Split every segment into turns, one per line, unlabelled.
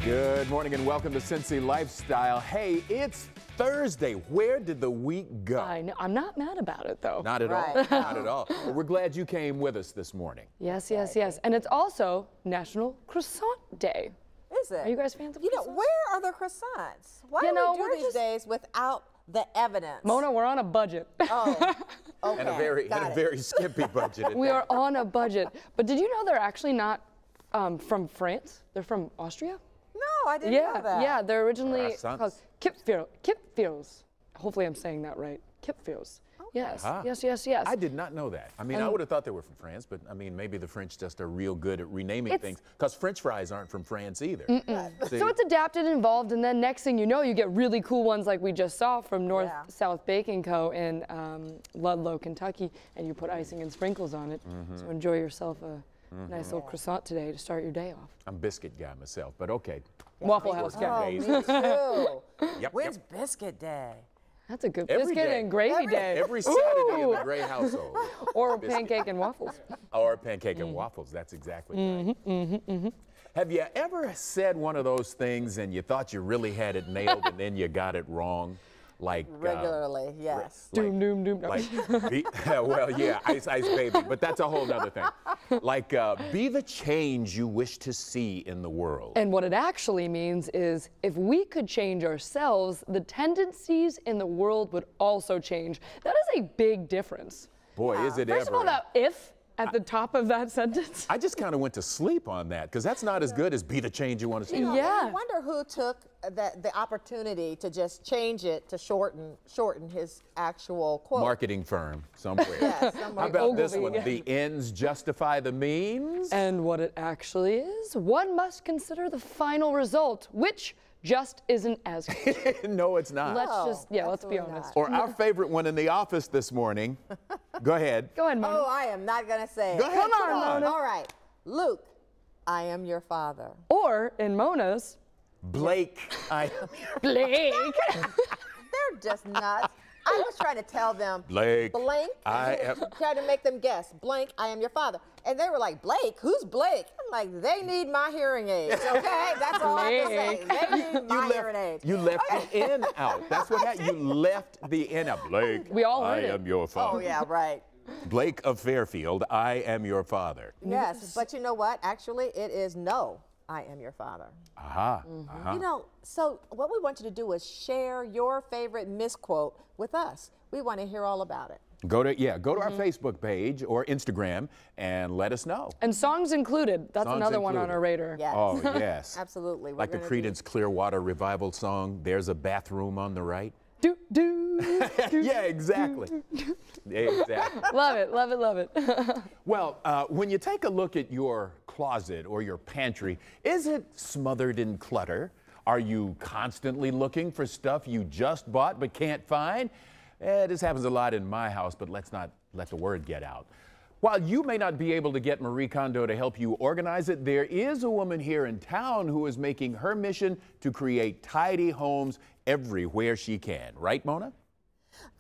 Good morning and welcome to Cincy Lifestyle. Hey, it's Thursday. Where did the week go?
I know. I'm not mad about it, though.
Not at all. Not at all. Well, we're glad you came with us this morning.
Yes, yes, yes. And it's also National Croissant Day.
Is it?
Are you guys fans of croissants?
Where are the croissants? Why do we do these days without the evidence?
Mona, we're on a budget.
Oh, okay.
And a very skimpy budget.
We are on a budget. But did you know they're actually not from France? They're from Austria?
No, I didn't know that.
Yeah, they're originally called Kipfels. Hopefully I'm saying that right. Kipfels. Okay. Yes, yes.
I did not know that. I mean, I would have thought they were from France, but I mean, maybe the French just are real good at renaming things, because French fries aren't from France either.
So it's adapted and evolved, and then next thing you know, you get really cool ones like we just saw from North South Baking Co. in Ludlow, Kentucky, and you put icing and sprinkles on it. So enjoy yourself a nice little croissant today to start your day off.
I'm a biscuit guy myself, but okay.
Waffle House guy.
Oh, me too.
Yep,
When's Biscuit Day?
That's a good
Every
biscuit
day.
and gravy day.
Every Saturday in the Gray household.
Or pancake and waffles.
Or pancake and waffles, that's exactly right. Have you ever said one of those things and you thought you really had it nailed and then you got it wrong? Like
regularly, yes.
Doom, doom, doom.
Like, well, yeah, ice, ice, baby, but that's a whole other thing. Like, be the change you wish to see in the world.
And what it actually means is if we could change ourselves, the tendencies in the world would also change. That is a big difference.
Boy, is it ever.
First of all, that if at the top of that sentence.
I just kind of went to sleep on that, because that's not as good as be the change you want to see.
Yeah.
I wonder who took the opportunity to just change it to shorten his actual quote.
Marketing firm somewhere.
Yes,
How about this one? The ends justify the means.
And what it actually is, one must consider the final result, which just isn't as good.
No, it's not.
Let's be honest.
Or our favorite one in the office this morning. Go ahead.
Go ahead, Mona.
Oh, I am not going to say it.
Go ahead,
come on.
All right. Luke, I am your father.
Or in Mona's,
Blake, I am your
Blake.
They're just nuts. I was trying to tell them,
Blake,
I am. Trying to make them guess, Blank, I am your father. And they were like, Blake? Who's Blake? I'm like, they need my hearing aids, okay? That's all I can say. They need my hearing aids.
You left the N out. That's what happened. You left the N out. Blake,
We all
I
heard it.
am your father.
Oh, yeah, right.
Blake of Fairfield, I am your father.
Yes, but you know what? Actually, it is no, I am your father.
Aha.
You know, so what we want you to do is share your favorite misquote with us. We want to hear all about it.
Go to our Facebook page or Instagram and let us know.
And songs included. That's
Songs
another one on
included.
our radar.
Yes.
Oh, yes.
Absolutely.
Like the Creedence Clearwater Revival song, There's a Bathroom on the Right.
Do, do, do,
Yeah, exactly. Exactly.
Love it, love it, love it.
Well, when you take a look at your closet or your pantry, is it smothered in clutter? Are you constantly looking for stuff you just bought but can't find? This happens a lot in my house, but let's not let the word get out. While you may not be able to get Marie Kondo to help you organize it, there is a woman here in town who is making her mission to create tidy homes everywhere she can. Right, Mona?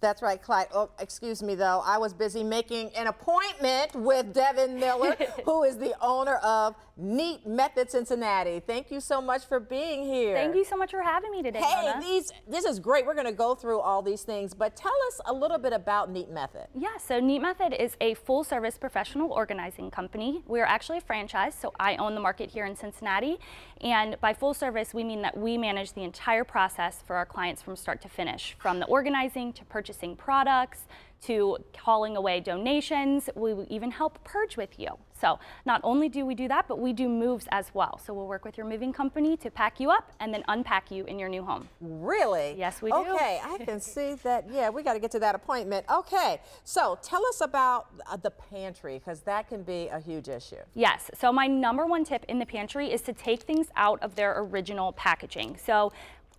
That's right, Clyde. Oh, excuse me, though. I was busy making an appointment with Devin Miller, who is the owner of NEAT Method Cincinnati. Thank you so much for being here.
Thank you so much for having me today,
Hey,
Mona.
this is great. We're going to go through all these things, but tell us a little bit about NEAT Method.
Yeah, so NEAT Method is a full-service professional organizing company. We are actually a franchise, so I own the market here in Cincinnati. And by full service, we mean that we manage the entire process for our clients from start to finish, from the organizing to purchasing products, to hauling away donations. We will even help purge with you. So not only do we do that, but we do moves as well. So we'll work with your moving company to pack you up and then unpack you in your new home.
Really?
Yes, we do.
Okay, I can see that. Yeah, we got to get to that appointment. Okay, so tell us about the pantry, because that can be a huge issue.
Yes, so my #1 tip in the pantry is to take things out of their original packaging. So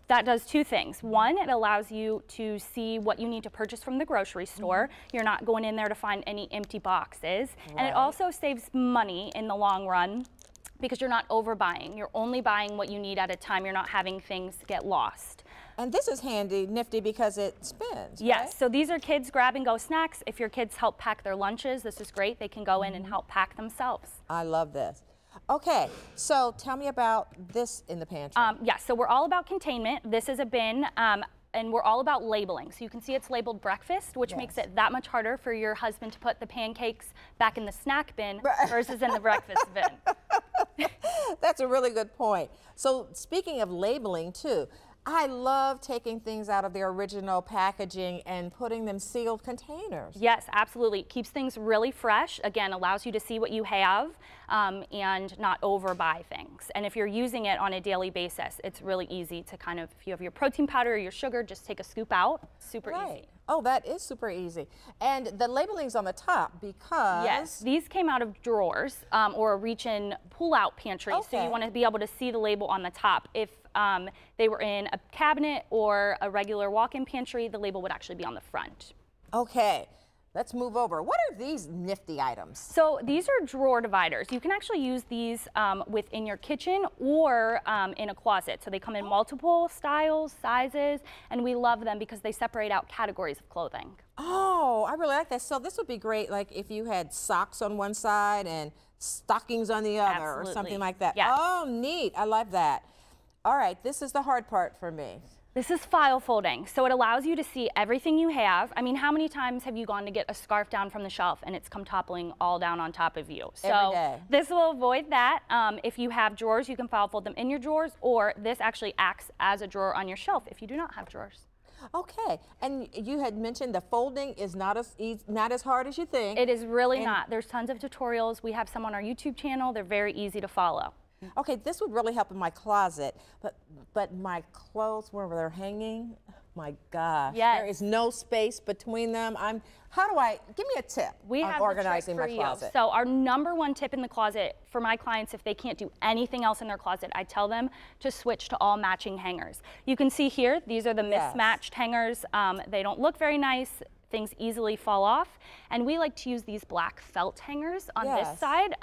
that does two things. One, it allows you to see what you need to purchase from the grocery store. You're not going in there to find any empty boxes. Right. And it also saves money in the long run because you're not overbuying. You're only buying what you need at a time. You're not having things get lost.
And this is handy, nifty, because it spins,
Yes,
right?
so these are kids grab-and-go snacks. If your kids help pack their lunches, this is great. They can go in and help pack themselves.
I love this. Okay, so tell me about this in the pantry.
Yeah, so we're all about containment. This is a bin. And we're all about labeling. So you can see it's labeled breakfast, which makes it that much harder for your husband to put the pancakes back in the snack bin versus in the breakfast bin.
That's a really good point. So speaking of labeling too, I love taking things out of their original packaging and putting them sealed containers.
Yes, absolutely. It keeps things really fresh. Again, allows you to see what you have and not overbuy things. And if you're using it on a daily basis, it's really easy to kind of, if you have your protein powder or your sugar, just take a scoop out. Super easy.
Oh, that is super easy. And the labeling's on the top because...
Yes, these came out of drawers or a reach-in pull-out pantry.
Okay.
So you want to be able to see the label on the top. If they were in a cabinet or a regular walk-in pantry, the label would actually be on the front.
Okay, let's move over. What are these nifty items?
So these are drawer dividers. You can actually use these within your kitchen or in a closet. So they come in multiple styles, sizes, and we love them because they separate out categories of clothing.
Oh, I really like that. So this would be great like if you had socks on one side and stockings on the other.
Absolutely.
Or something like that.
Yes.
Oh, neat. I love that. All right, this is the hard part for me.
This is file folding, so it allows you to see everything you have. I mean, how many times have you gone to get a scarf down from the shelf and it's come toppling all down on top of you?
Every
So
day.
this will avoid that. If you have drawers, you can file fold them in your drawers, or this actually acts as a drawer on your shelf if you do not have drawers.
Okay, and you had mentioned the folding is not as hard as you think.
It is really not. There's tons of tutorials. We have some on our YouTube channel. They're very easy to follow.
Okay, this would really help in my closet, but my clothes where they're hanging, my gosh, there is no space between them. Give me a tip on organizing my closet.
So our #1 tip in the closet for my clients, if they can't do anything else in their closet, I tell them to switch to all matching hangers. You can see here, these are the mismatched hangers. They don't look very nice. Things easily fall off, and we like to use these black felt hangers on this side.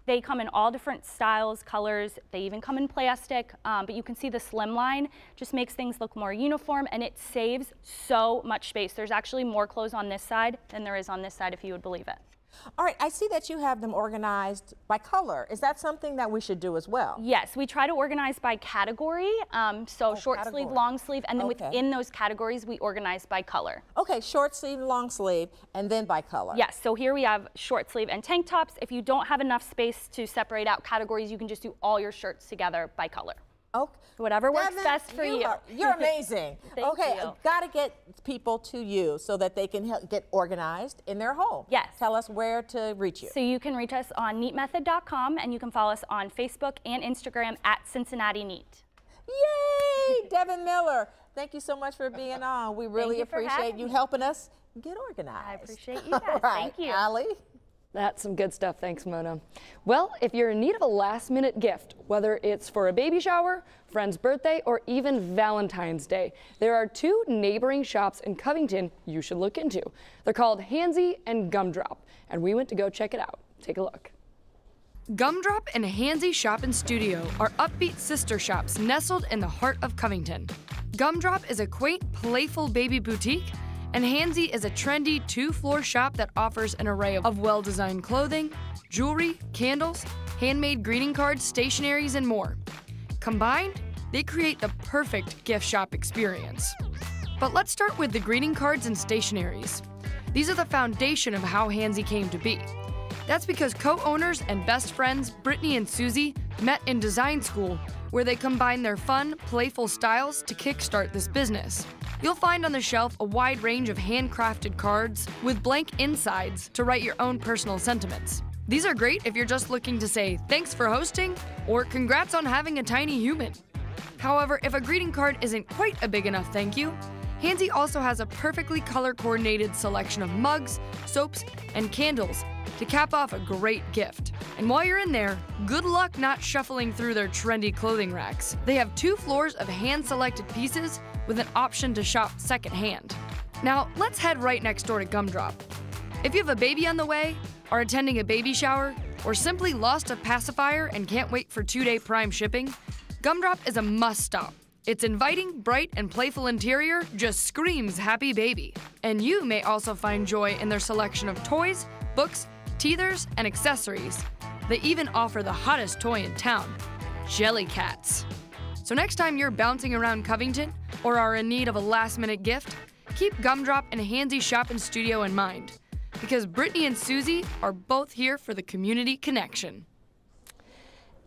They come in all different styles, colors. They even come in plastic, but you can see the slim line just makes things look more uniform, and it saves so much space. There's actually more clothes on this side than there is on this side, if you would believe it.
All right, I see that you have them organized by color. Is that something that we should do as well?
Yes, we try to organize by category, short sleeve, long sleeve, and then within those categories, we organize by color.
Okay, short sleeve, long sleeve, and then by color.
Yes, so here we have short sleeve and tank tops. If you don't have enough space to separate out categories, you can just do all your shirts together by color.
Okay.
Whatever works best for you.
You're amazing.
Okay,
got to get people to you so that they can get organized in their home.
Yes.
Tell us where to reach you.
So you can reach us on neatmethod.com, and you can follow us on Facebook and Instagram at Cincinnati Neat.
Yay! Devin Miller, thank you so much for being on. We really appreciate you helping us get organized.
I appreciate you guys.
All right,
Thank you.
Allie?
That's some good stuff. Thanks, Mona. Well, if you're in need of a last-minute gift, whether it's for a baby shower, friend's birthday, or even Valentine's Day, there are 2 neighboring shops in Covington you should look into. They're called Handzy and Gumdrop, and we went to go check it out. Take a look. Gumdrop and Handzy Shop and Studio are upbeat sister shops nestled in the heart of Covington. Gumdrop is a quaint, playful baby boutique, and Handzy is a trendy 2-floor shop that offers an array of well-designed clothing, jewelry, candles, handmade greeting cards, stationeries, and more. Combined, they create the perfect gift shop experience. But let's start with the greeting cards and stationeries. These are the foundation of how Handzy came to be. That's because co-owners and best friends Brittany and Susie met in design school, where they combined their fun, playful styles to kickstart this business. You'll find on the shelf a wide range of handcrafted cards with blank insides to write your own personal sentiments. These are great if you're just looking to say thanks for hosting or congrats on having a tiny human. However, if a greeting card isn't quite a big enough thank you, Handzy also has a perfectly color-coordinated selection of mugs, soaps, and candles to cap off a great gift. And while you're in there, good luck not shuffling through their trendy clothing racks. They have 2 floors of hand-selected pieces with an option to shop secondhand. Now, let's head right next door to Gumdrop. If you have a baby on the way, are attending a baby shower, or simply lost a pacifier and can't wait for 2-day prime shipping, Gumdrop is a must-stop. Its inviting, bright, and playful interior just screams happy baby. And you may also find joy in their selection of toys, books, teethers, and accessories. They even offer the hottest toy in town, Jelly Cats. So next time you're bouncing around Covington or are in need of a last-minute gift, keep Gumdrop and Handzy Shopping Studio in mind, because Brittany and Susie are both here for the community connection.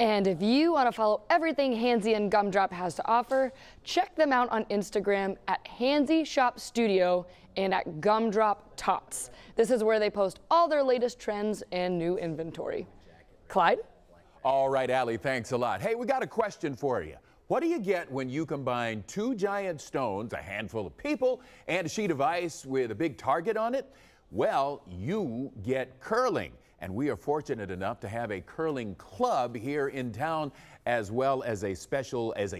And if you want to follow everything Handzy and Gumdrop has to offer, check them out on Instagram at Handzy Shop Studio and at Gumdrop Tots. This is where they post all their latest trends and new inventory. Clyde?
All right, Allie, thanks a lot. Hey, we got a question for you. What do you get when you combine two giant stones, a handful of people, and a sheet of ice with a big target on it? Well, you get curling. And we are fortunate enough to have a curling club here in town, as well as a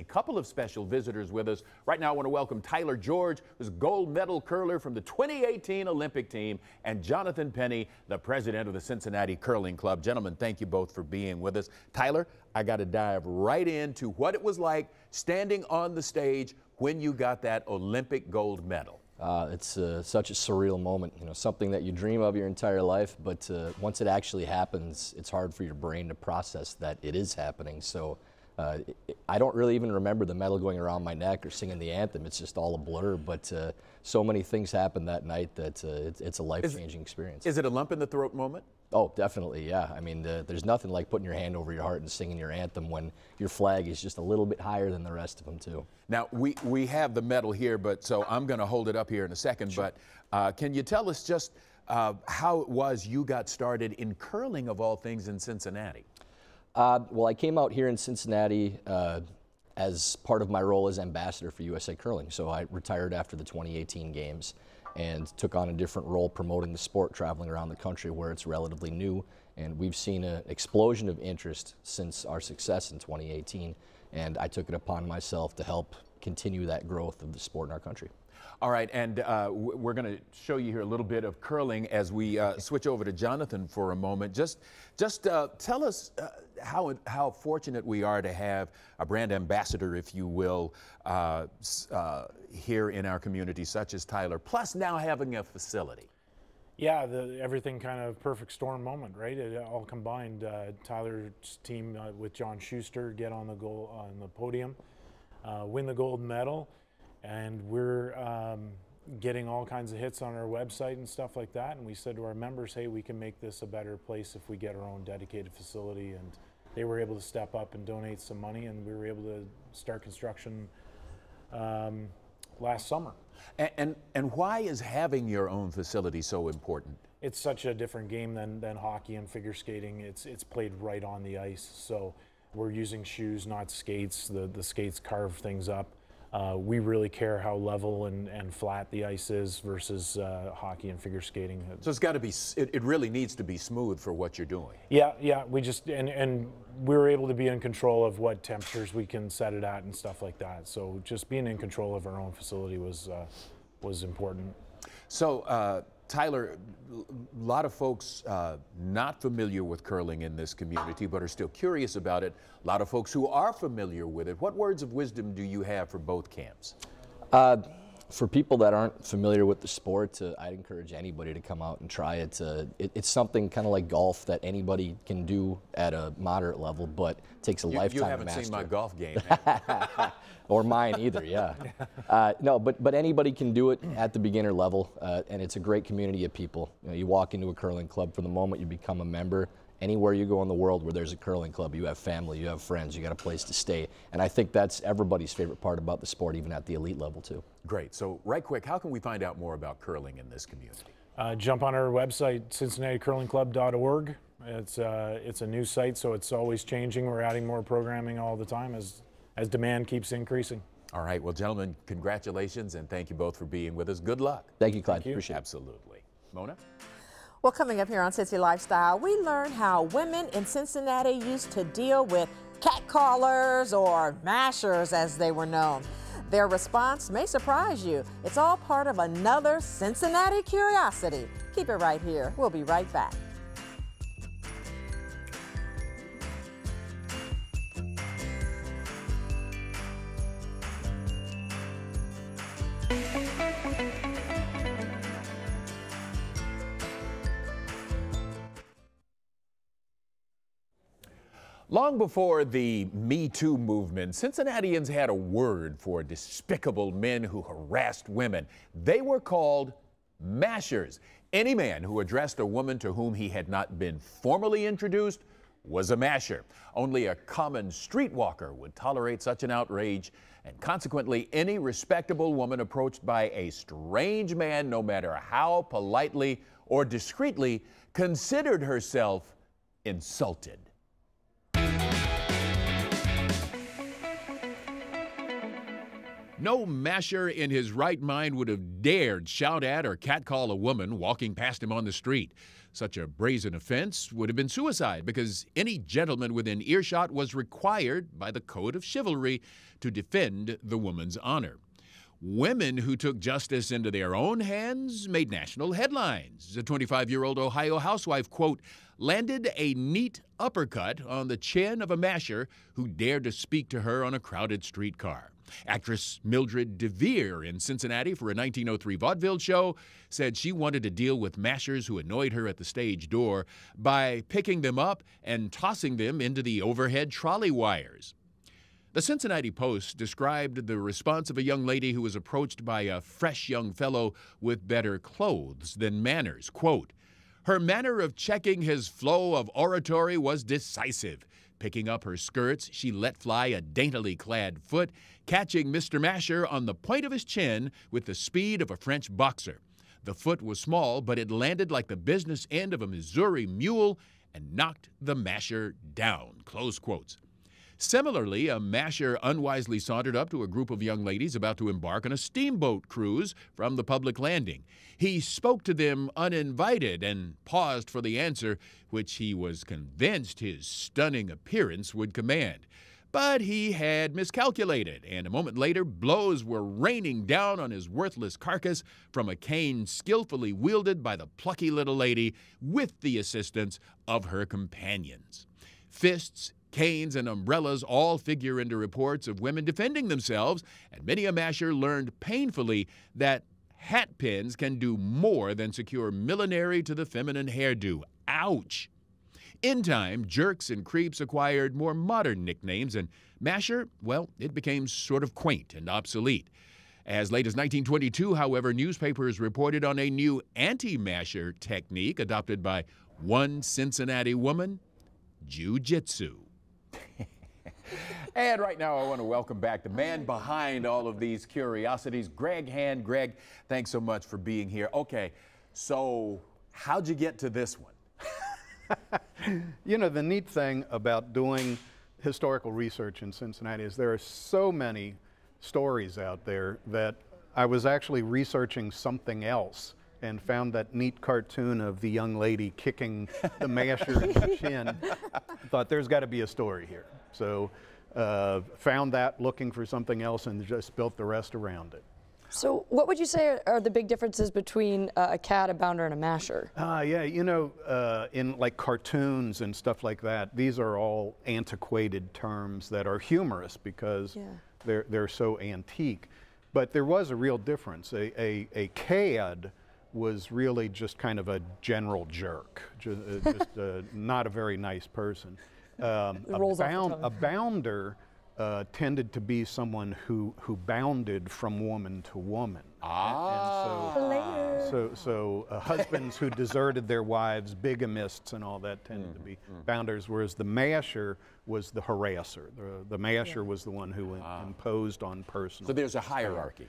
couple of special visitors with us. Right now, I want to welcome Tyler George, who's a gold medal curler from the 2018 Olympic team, and Jonathan Penny, the president of the Cincinnati Curling Club. Gentlemen, thank you both for being with us. Tyler, I got to dive right into what it was like standing on the stage when you got that Olympic gold medal.
It's such a surreal moment, you know, something that you dream of your entire life, but once it actually happens, it's hard for your brain to process that it is happening. So I don't really even remember the medal going around my neck or singing the anthem. It's just all a blur, but so many things happened that night that it's a life-changing experience.
Is it a lump in the throat moment?
Oh, definitely, yeah. I mean, there's nothing like putting your hand over your heart and singing your anthem when your flag is just a little bit higher than the rest of them, too.
Now, we have the medal here, but so I'm going to hold it up here in a second. Sure. But can you tell us just how it was you got started in curling, of all things, in Cincinnati?
Well, I came out here in Cincinnati as part of my role as ambassador for USA Curling. So I retired after the 2018 games and took on a different role promoting the sport, traveling around the country where it's relatively new. And we've seen an explosion of interest since our success in 2018. And I took it upon myself to help continue that growth of the sport in our country.
All right, and we're going to show you here a little bit of curling as we switch over to Jonathan for a moment. Just tell us how fortunate we are to have a brand ambassador, if you will, here in our community, such as Tyler, plus now having a facility.
Yeah, everything kind of perfect storm moment, right? It all combined. Tyler's team with John Schuster get on the podium, win the gold medal. And we're getting all kinds of hits on our website and stuff like that. And we said to our members, hey, we can make this a better place if we get our own dedicated facility. And they were able to step up and donate some money, and we were able to start construction last summer.
And why is having your own facility so important?
It's such a different game than hockey and figure skating. It's played right on the ice. So we're using shoes, not skates. The skates carve things up. We really care how level and flat the ice is versus hockey and figure skating.
So it's got to be, it really needs to be smooth for what you're doing.
Yeah, we just, and we were able to be in control of what temperatures we can set it at and stuff like that. So just being in control of our own facility was important.
So Tyler, a lot of folks not familiar with curling in this community, but are still curious about it. A lot of folks who are familiar with it. What words of wisdom do you have for both camps?
For people that aren't familiar with the sport, I'd encourage anybody to come out and try it. It's something kind of like golf that anybody can do at a moderate level, but takes a lifetime to master.
You haven't seen my golf game.
Or mine either, yeah. No, but anybody can do it at the beginner level, and it's a great community of people. You know, you walk into a curling club, from the moment you become a member, anywhere you go in the world where there's a curling club, you have family, you have friends, you got a place to stay. And I think that's everybody's favorite part about the sport, even at the elite level too.
Great. So right quick, how can we find out more about curling in this community?
Jump on our website, CincinnatiCurlingClub.org. It's a new site, so it's always changing. We're adding more programming all the time as demand keeps increasing.
All right. Well, gentlemen, congratulations, and thank you both for being with us. Good luck.
Thank you, Clyde.
Thank you.
Appreciate it.
Absolutely. Mona?
Well, coming up here on Cincy Lifestyle, we learn how women in Cincinnati used to deal with catcallers, or mashers as they were known. Their response may surprise you. It's all part of another Cincinnati curiosity. Keep it right here. We'll be right back.
Long before the Me Too movement, Cincinnatians had a word for despicable men who harassed women. They were called mashers. Any man who addressed a woman to whom he had not been formally introduced was a masher. Only a common streetwalker would tolerate such an outrage, and consequently, any respectable woman approached by a strange man, no matter how politely or discreetly, considered herself insulted. No masher in his right mind would have dared shout at or catcall a woman walking past him on the street. Such a brazen offense would have been suicide, because any gentleman within earshot was required by the code of chivalry to defend the woman's honor. Women who took justice into their own hands made national headlines. A 25-year-old Ohio housewife, quote, landed a neat uppercut on the chin of a masher who dared to speak to her on a crowded streetcar. Actress Mildred DeVere in Cincinnati for a 1903 vaudeville show said she wanted to deal with mashers who annoyed her at the stage door by picking them up and tossing them into the overhead trolley wires. The Cincinnati Post described the response of a young lady who was approached by a fresh young fellow with better clothes than manners. Quote, her manner of checking his flow of oratory was decisive. Picking up her skirts, she let fly a daintily clad foot, catching Mr. Masher on the point of his chin with the speed of a French boxer. The foot was small, but it landed like the business end of a Missouri mule and knocked the masher down. Close quotes. Similarly, a masher unwisely sauntered up to a group of young ladies about to embark on a steamboat cruise from the public landing. He spoke to them uninvited and paused for the answer, which he was convinced his stunning appearance would command. But he had miscalculated, and a moment later, blows were raining down on his worthless carcass from a cane skillfully wielded by the plucky little lady with the assistance of her companions. Fists, canes, and umbrellas all figure into reports of women defending themselves, and many a masher learned painfully that hat pins can do more than secure millinery to the feminine hairdo. Ouch! In time, jerks and creeps acquired more modern nicknames, and masher, well, it became sort of quaint and obsolete. As late as 1922, however, newspapers reported on a new anti-masher technique adopted by one Cincinnati woman, jiu-jitsu. And right now, I want to welcome back the man behind all of these curiosities, Greg Hand. Greg, thanks so much for being here. Okay, so how'd you get to this one?
You know, the neat thing about doing historical research in Cincinnati is there are so many stories out there that I was actually researching something else and found that neat cartoon of the young lady kicking the masher in the chin. Thought there's got to be a story here. So found that, looking for something else, and just built the rest around it.
So what would you say are the big differences between a cat, a bounder, and a masher?
Yeah, you know, in like cartoons and stuff like that, these are all antiquated terms that are humorous because they're so antique. But there was a real difference. A cad was really just kind of a general jerk, just not a very nice person. A bounder tended to be someone who bounded from woman to woman. So husbands who deserted their wives, bigamists and all that tended to be bounders, whereas the masher was the harasser. The masher was the one who imposed on personal.
So there's a hierarchy.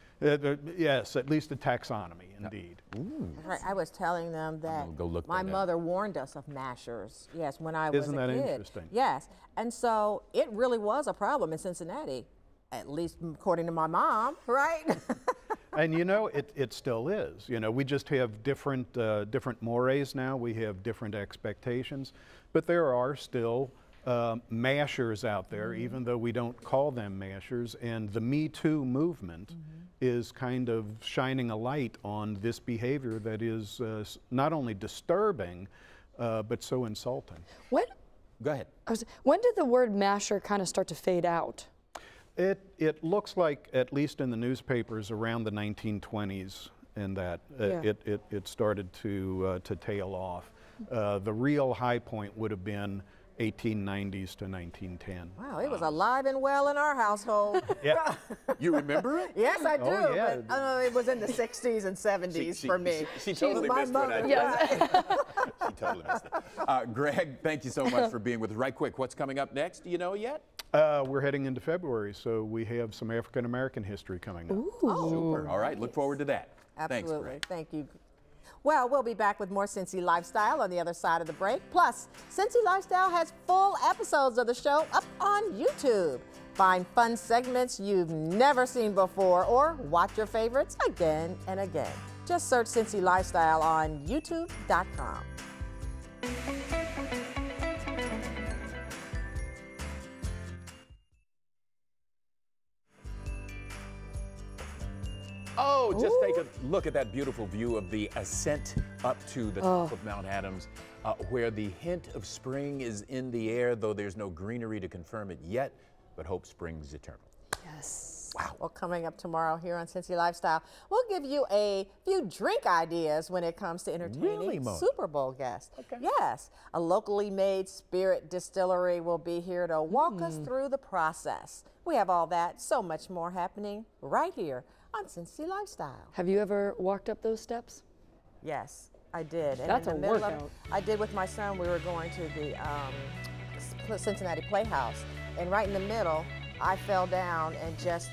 Yes, at least a taxonomy, indeed.
Right, I was telling them that my mother warned us of mashers, yes, when I was a kid.
Isn't that interesting?
Yes, and so it really was a problem in Cincinnati, at least according to my mom, right?
And you know, it still is. You know, we just have different mores now. We have different expectations, but there are still mashers out there, even though we don't call them mashers. And the Me Too movement is kind of shining a light on this behavior that is not only disturbing, but so insulting.
Go ahead.
When did the word masher kind of start to fade out?
It looks like, at least in the newspapers, around the 1920s, and that it started to tail off. The real high point would have been 1890s to 1910.
Wow, it was alive and well in our household.
Yeah.
You remember it?
Yes, I do.
Oh, yeah.
But, it was in the 60s and 70s for me.
She totally
my
missed what I
mother.
did.
Yes.
She totally missed it. Greg, thank you so much for being with us. Right quick, what's coming up next? Do you know yet?
We're heading into February, so we have some African American history coming up.
Oh,
Super. All right, look forward to that.
absolutely.
Thanks, Greg.
Thank you. Well, we'll be back with more Cincy Lifestyle on the other side of the break. Plus, Cincy Lifestyle has full episodes of the show up on YouTube. Find fun segments you've never seen before or watch your favorites again and again. Just search Cincy Lifestyle on youtube.com.
Oh, just take a look at that beautiful view of the ascent up to the top of Mount Adams, where the hint of spring is in the air, though there's no greenery to confirm it yet, but hope springs eternal.
Yes.
Wow. Well, coming up tomorrow here on Cincy Lifestyle, we'll give you a few drink ideas when it comes to entertaining
Really, Mo?
Super Bowl guests.
Okay.
Yes. A locally made spirit distillery will be here to walk us through the process. We have all that, so much more happening right here on Cincy Lifestyle.
Have you ever walked up those steps?
Yes, I did. And
That's
in
a
the middle of-
workout.
I did with my son. We were going to the Cincinnati Playhouse, and right in the middle, I fell down and just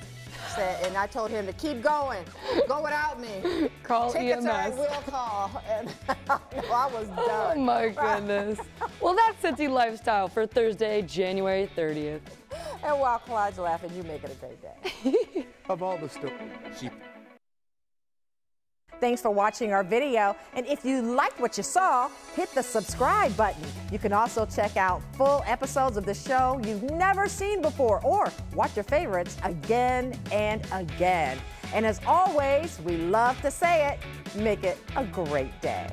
said, and I told him to keep going, go without me.
Call
Tickets are at
EMS.
will call, and I was
Oh
done.
my goodness. Well, that's Cincy Lifestyle for Thursday, January 30th.
And while Clyde's laughing, you make it a great day.
Of all the stuff,
Thanks for watching our video, and if you liked what you saw, hit the subscribe button. You can also check out full episodes of the show you've never seen before, or watch your favorites again and again. And as always, we love to say it, make it a great day.